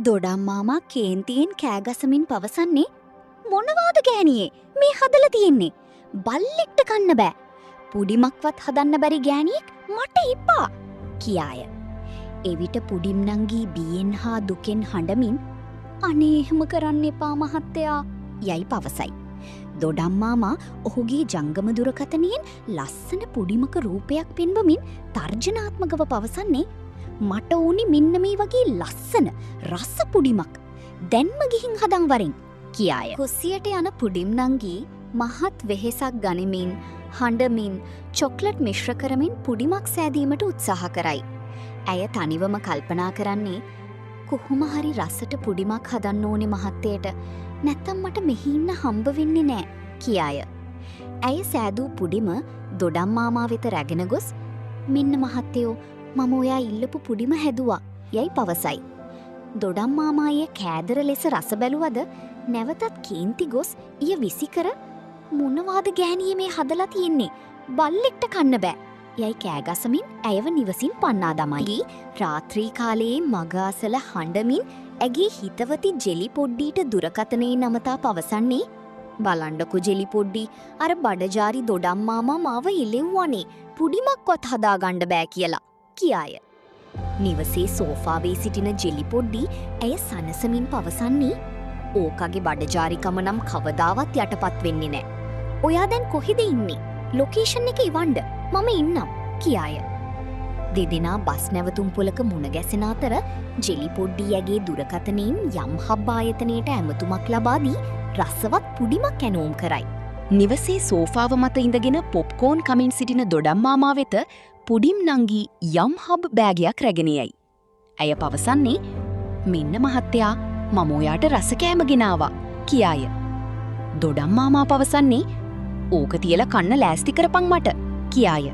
දොඩම් මාමා කේන්තියෙන් කෑගසමින් පවසන්නේ මොනවාද ගෑනියේ මේ හදල තියෙන්නේ බල්ලෙක්ට කන්න බෑ පුඩිමක්වත් හදන්න බැරි ගෑනියෙක් මට එපා කියාය. එවිට පුඩිම්නංගී බියෙන් හා දුකෙන් හඬමින් අනේ එහෙම කරන්න එපා මහත්තයා යයි පවසයි. දොඩම් මාමා ඔහුගේ ජංගම දුරකථනයෙන් ලස්සන පුඩිමක රූපයක් පෙන්වමින් තර්ජනාත්මකව පවසන්නේ මට ඕනි මෙන්න මේ වගේ ලස්සන රස පුඩිමක් දැන්ම ගිහින් හදන් වරෙන් කියාය. කුස්සියට යන පුඩිම් නංගී මහත් වෙහෙසක් ගනිමින් හඬමින් චොක්ලට් මිශ්‍ර කරමින් පුඩිමක් සෑදීමට උත්සාහ කරයි. ඇය තනිවම කල්පනා කරන්නේ කොහොම හරි රසට පුඩිමක් හදන්න ඕනේ මහත්තයට නැත්තම් මට මෙහි ඉන්න හම්බ වෙන්නේ නෑ කියාය. ඇය සෑදූ පුඩිම දොඩම් මාමා වෙත රැගෙන ගොස් මෙන්න මහත්තයෝ මම ඔයා ඉල්ලපු පුඩිම හැදුවා යයි පවසයි. දොඩම් මාමාය කෑදර ලෙස රස බැලුවද නැවතත් කේන්ති ගොස් ඊය විසිකර මොනවාද ගෑනියේ මේ හදලා තියෙන්නේ බල්ලෙක්ට කන්න බෑ යයි කෑගසමින් ඇයව නිවසින් පන්නා දමයි. රාත්‍රී කාලයේ මගාසල හඬමින් ඇගේ හිතවති ජෙලි පොඩ්ඩීට දුරකථනයේ නමතා පවසන්නේ බලන්ඩකු ජෙලි පොඩ්ඩි අර බඩජාරි දොඩම් මාමා මාව ඉලෙව්වනේ පුඩිමක්වත් හදාගණ්ඩ බෑ කියලා කියාය. නිවසේ සෝෆාවේ සිටින ජෙලි පොඩ්ඩි ඇය සනසමින් පවසන්නේ ඕකගේ බඩජාරිකම නම් කවදාවත් යටපත් වෙන්නේ නෑ. ඔයා දැන් කොහෙද ඉන්නේ? ලොකේෂන් එක ඉවන්ඩ මම ඉන්නම් කියාය. දෙදෙනා බස් නැවතුම් පොලක මුණ ගැසෙන අතර ජෙලි පොඩ්ඩි ඇගේ දුරකථනයෙන් යම් හබ් ආයතනයට ඇමතුමක් ලබාදී රසවත් පුඩිමක් ඇනෝම් කරයි. නිවසේ සෝෆාව මත ඉඳගෙන පොප්කෝන් කමින් සිටින දොඩම් මාමා වෙත පුඩිම් නංගී යම් හබ් බෑගයක් රැගෙනයයි. ඇය පවසන්නේ මෙන්න මහත්තයා මම ඔයාට රස කෑම ගෙනාවා කියාය. දොඩම් මාමා පවසන්නේ ඕක තියල කන්න ලෑස්ති කරපං මට කියාය.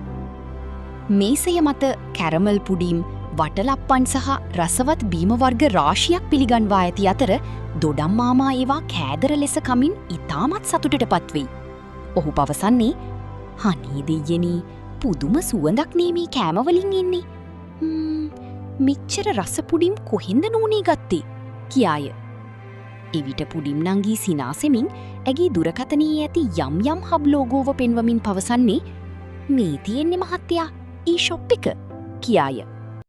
මේසය මත කැරමල් පුඩීම් වටලප්පන් සහ රසවත් බීම වර්ග රාශියක් පිළිගන්වා ඇති අතර දොඩම් මාමා ඒවා කෑදර ලෙස කමින් ඉතාමත් සතුටට පත්වෙයි. ඔහු පවසන්නේ හනේ දෙයනී පුදුම සුවඳක් නේමී කෑමවලින් ඉන්නේ. මෙච්චර රස පුඩිම් කොහෙන්ද නූනේ ගත්තේ කියාය. එවිට පුඩිම් නංගී සිනාසෙමින් ඇගේ දුරකථනයේ ඇති යම් යම් හබ් ලෝගෝව පෙන්වමින් පවසන්නේ මේ තියෙන්නේ මහත්තයා ඊ ෂොප් එක කියාය.